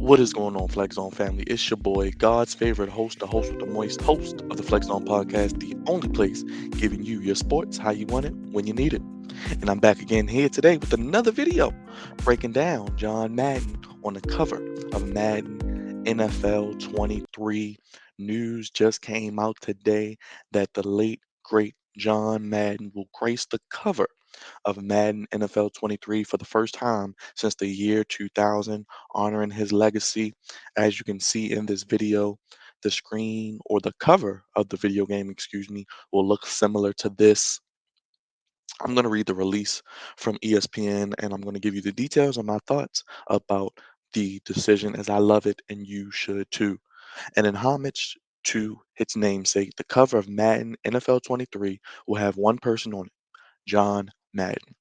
What is going on, Flex Zone family? It's your boy, God's favorite host, the host with the moist host of the Flex Zone podcast, the only place giving you your sports how you want it, when you need it. And I'm back again here today with another video breaking down John Madden on the cover of Madden NFL 23. News just came out today that the late, great John Madden will grace the cover of Madden NFL 23 for the first time since the year 2000, honoring his legacy. As you can see in this video, the screen or the cover of the video game, excuse me, will look similar to this. I'm going to read the release from ESPN and I'm going to give you the details and my thoughts about the decision as I love it and you should too. And in homage to its namesake, the cover of Madden NFL 23 will have one person on it, John Madden.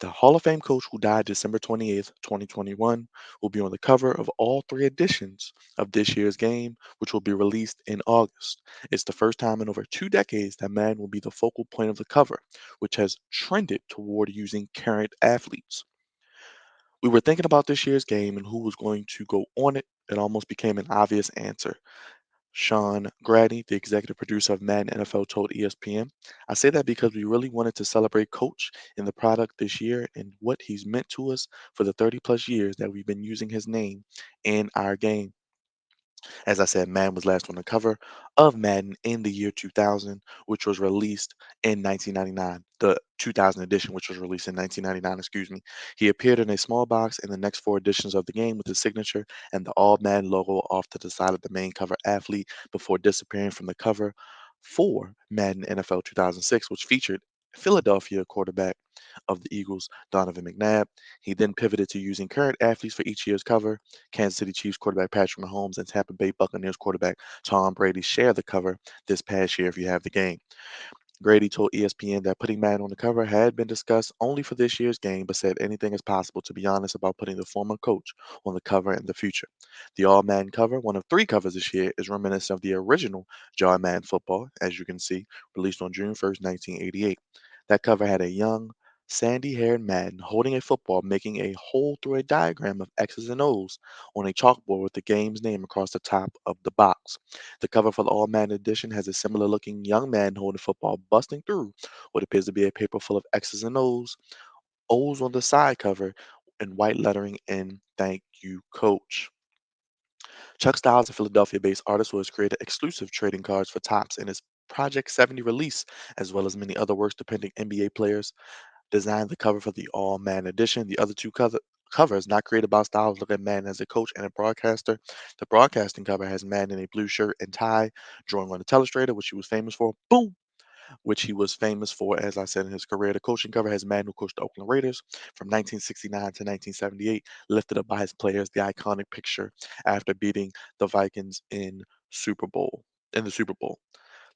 The Hall of Fame coach who died December 28th, 2021, will be on the cover of all three editions of this year's game, which will be released in August. It's the first time in over 2 decades that Madden will be the focal point of the cover, which has trended toward using current athletes. We were thinking about this year's game and who was going to go on it. It almost became an obvious answer. Sean Grady, the executive producer of Madden NFL, told ESPN, I say that because we really wanted to celebrate Coach and the product this year and what he's meant to us for the 30 plus years that we've been using his name in our game. As I said, Madden was last on the cover of Madden in the year 2000, which was released in 1999. The 2000 edition, which was released in 1999, excuse me. He appeared in a small box in the next four editions of the game with his signature and the All Madden logo off to the side of the main cover athlete before disappearing from the cover for Madden NFL 2006, which featured Philadelphia quarterback of the Eagles, Donovan McNabb. He then pivoted to using current athletes for each year's cover. Kansas City Chiefs quarterback Patrick Mahomes and Tampa Bay Buccaneers quarterback Tom Brady share the cover this past year if you have the game. Grady told ESPN that putting Madden on the cover had been discussed only for this year's game, but said anything is possible to be honest about putting the former coach on the cover in the future. The All Madden cover, one of three covers this year, is reminiscent of the original John Madden football, as you can see, released on June 1st, 1988. That cover had a young, sandy haired Madden holding a football, making a hole through a diagram of X's and O's on a chalkboard with the game's name across the top of the box. The cover for the All Madden edition has a similar looking young man holding a football, busting through what appears to be a paper full of X's and O's on the side cover, and white lettering in Thank You, Coach. Chuck Styles, a Philadelphia based artist who has created exclusive trading cards for Topps in his Project 70 release, as well as many other works depicting NBA players, designed the cover for the All Madden edition. The other two covers, not created by Styles, look at Madden as a coach and a broadcaster. The broadcasting cover has Madden in a blue shirt and tie, drawing on the telestrator, which he was famous for. Boom! Which he was famous for, as I said, in his career. The coaching cover has Madden, who coached the Oakland Raiders from 1969 to 1978, lifted up by his players, the iconic picture after beating the Vikings in the Super Bowl.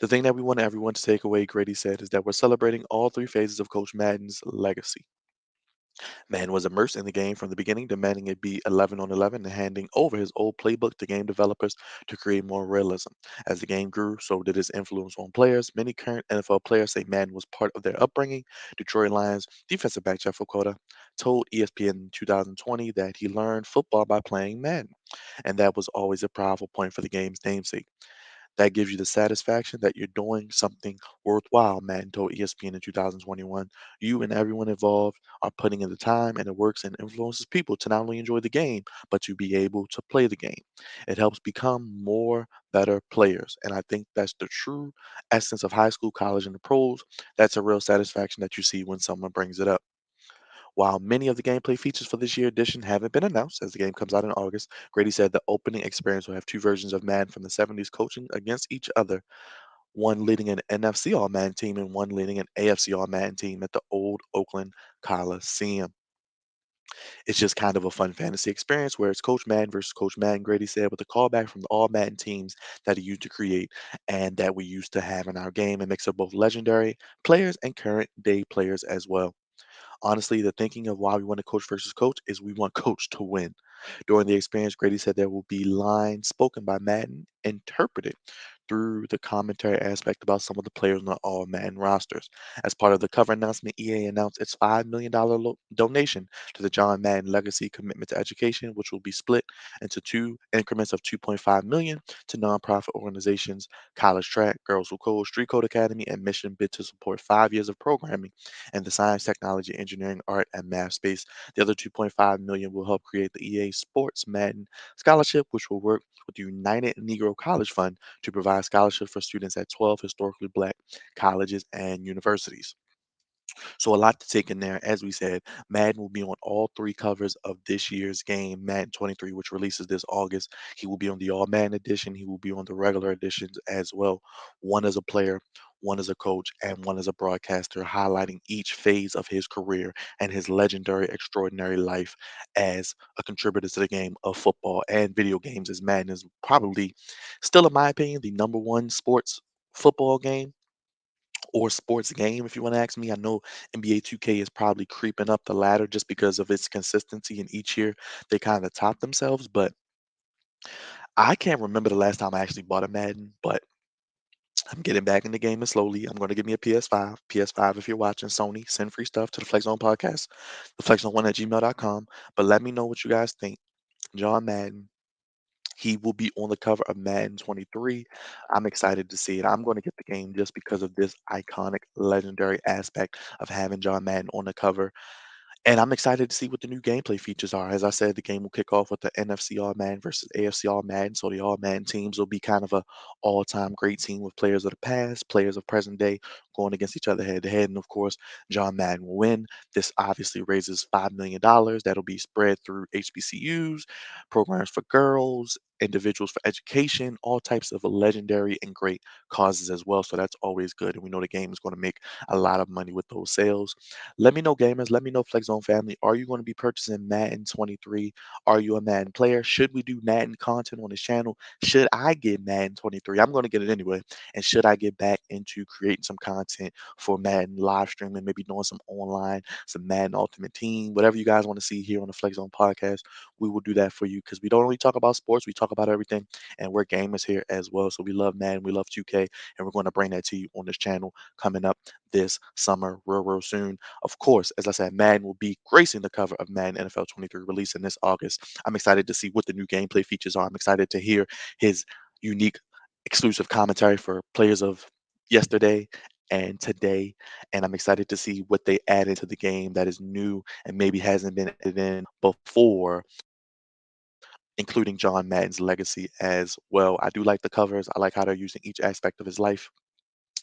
The thing that we want everyone to take away, Grady said, is that we're celebrating all three phases of Coach Madden's legacy. Madden was immersed in the game from the beginning, demanding it be 11 on 11 and handing over his old playbook to game developers to create more realism. As the game grew, so did his influence on players. Many current NFL players say Madden was part of their upbringing. Detroit Lions defensive back Jeff Okota told ESPN in 2020 that he learned football by playing Madden, and that was always a powerful point for the game's namesake. That gives you the satisfaction that you're doing something worthwhile, Madden told ESPN in 2021. You and everyone involved are putting in the time and it works and influences people to not only enjoy the game, but to be able to play the game. It helps become more better players. And I think that's the true essence of high school, college, and the pros. That's a real satisfaction that you see when someone brings it up. While many of the gameplay features for this year edition haven't been announced, as the game comes out in August, Grady said the opening experience will have two versions of Madden from the 70s coaching against each other, one leading an NFC All Madden team and one leading an AFC All Madden team at the old Oakland Coliseum. It's just kind of a fun fantasy experience where it's Coach Madden versus Coach Madden, Grady said, with a callback from the All Madden teams that he used to create and that we used to have in our game, a mix of both legendary players and current day players as well. Honestly, the thinking of why we want to coach versus coach is we want coach to win. During the experience, Grady said there will be lines spoken by Madden interpreted through the commentary aspect about some of the players on the All Madden rosters. As part of the cover announcement, EA announced its $5 million donation to the John Madden Legacy Commitment to Education, which will be split into two increments of 2.5 million to nonprofit organizations, College Track, Girls Who Code, Street Code Academy, and Mission Bid to support 5 years of programming in the science, technology, engineering, art, and math space. The other 2.5 million will help create the EA Sports Madden Scholarship, which will work with the United Negro College Fund to provide scholarships for students at 12 historically black colleges and universities. So a lot to take in there. As we said, Madden will be on all three covers of this year's game, Madden 23, which releases this August. He will be on the All Madden edition. He will be on the regular editions as well. One as a player, one as a coach, and one as a broadcaster, highlighting each phase of his career and his legendary, extraordinary life as a contributor to the game of football and video games. As Madden is probably still, in my opinion, the number one sports football game or sports game, if you want to ask me. I know NBA 2K is probably creeping up the ladder just because of its consistency, and each year they kind of top themselves. But I can't remember the last time I actually bought a Madden, but I'm getting back in the game and slowly. I'm going to give me a PS5. PS5, if you're watching, Sony, send free stuff to the Flex Zone Podcast, the flexzone1 at gmail.com. But let me know what you guys think. John Madden, he will be on the cover of Madden 23. I'm excited to see it. I'm going to get the game just because of this iconic, legendary aspect of having John Madden on the cover. And I'm excited to see what the new gameplay features are. As I said, the game will kick off with the NFC All Madden versus AFC All Madden. So the All Madden teams will be kind of a all-time great team with players of the past, players of present day going against each other head to head. And of course, John Madden will win. This obviously raises $5 million. That'll be spread through HBCUs, programs for girls, individuals for education, all types of legendary and great causes as well. So that's always good. And we know the game is going to make a lot of money with those sales. Let me know, gamers. Let me know, Flex Zone family. Are you going to be purchasing Madden 23? Are you a Madden player? Should we do Madden content on this channel? Should I get Madden 23? I'm going to get it anyway. And should I get back into creating some content for Madden live streaming, maybe doing some online, some Madden Ultimate Team, whatever you guys want to see here on the Flex Zone podcast? We will do that for you because we don't only talk about sports, we talk about everything. And we're gamers here as well. So we love Madden, we love 2K, and we're going to bring that to you on this channel coming up this summer, real soon. Of course, as I said, Madden will be gracing the cover of Madden NFL 23 releasing this August. I'm excited to see what the new gameplay features are. I'm excited to hear his unique exclusive commentary for players of yesterday and today. And I'm excited to see what they add into the game that is new and maybe hasn't been added in before, including John Madden's legacy as well. I do like the covers. I like how they're using each aspect of his life.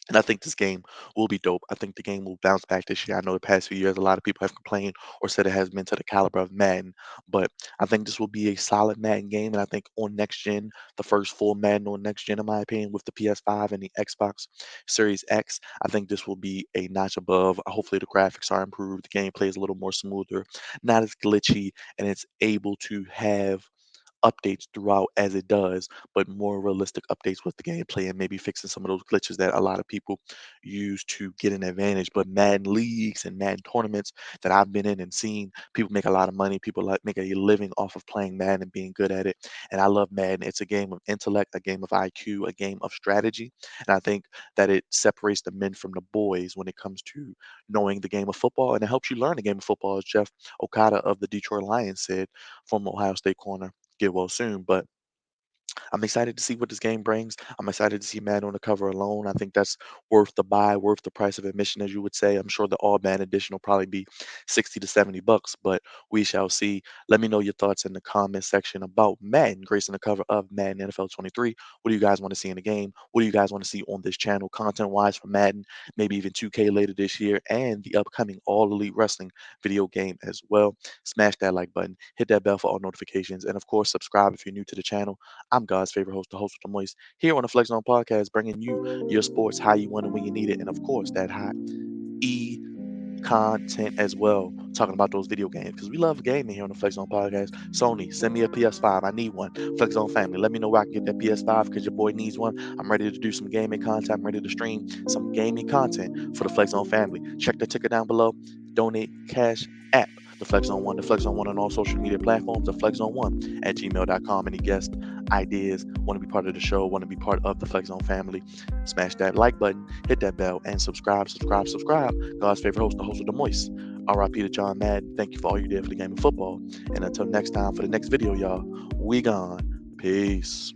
And I think this game will be dope. I think the game will bounce back this year. I know the past few years, a lot of people have complained or said it has been to the caliber of Madden, but I think this will be a solid Madden game. And I think on next gen, the first full Madden on next gen, in my opinion, with the PS5 and the Xbox Series X, I think this will be a notch above. Hopefully, the graphics are improved, the gameplay is a little more smoother, not as glitchy, and it's able to have updates throughout as it does, but more realistic updates with the gameplay and maybe fixing some of those glitches that a lot of people use to get an advantage. But Madden leagues and Madden tournaments that I've been in and seen, people make a lot of money. People like make a living off of playing Madden and being good at it. And I love Madden. It's a game of intellect, a game of IQ, a game of strategy. And I think that it separates the men from the boys when it comes to knowing the game of football, and it helps you learn the game of football, as Jeff Okada of the Detroit Lions said, from Ohio State corner, get well soon. But I'm excited to see what this game brings. I'm excited to see Madden on the cover alone. I think that's worth the buy, worth the price of admission, as you would say. I'm sure the All Madden edition will probably be 60 to 70 bucks, but we shall see. Let me know your thoughts in the comment section about Madden gracing the cover of Madden NFL 23. What do you guys want to see in the game? What do you guys want to see on this channel, content wise, for Madden, maybe even 2K later this year, and the upcoming All Elite Wrestling video game as well? Smash that like button, hit that bell for all notifications, and of course, subscribe if you're new to the channel. I'm God's favorite host, the host with the moist, here on the Flex Zone Podcast, bringing you your sports how you want it when you need it, and of course that hot E content as well, talking about those video games because we love gaming here on the Flex Zone Podcast. Sony, send me a PS5. I need one. Flex Zone family, let me know where I can get that PS5 because your boy needs one. I'm ready to do some gaming content. I'm ready to stream some gaming content for the Flex Zone family. Check the ticker down below. Donate cash app. The Flex Zone One on all social media platforms. The Flex Zone One at gmail.com. Any guests ideas, want to be part of the show, want to be part of the Flex Zone family, smash that like button, hit that bell, and subscribe, subscribe, subscribe. God's favorite host, the host of the Moist. RIP to John Madden. Thank you for all you did for the game of football. And until next time, for the next video, y'all, we gone. Peace.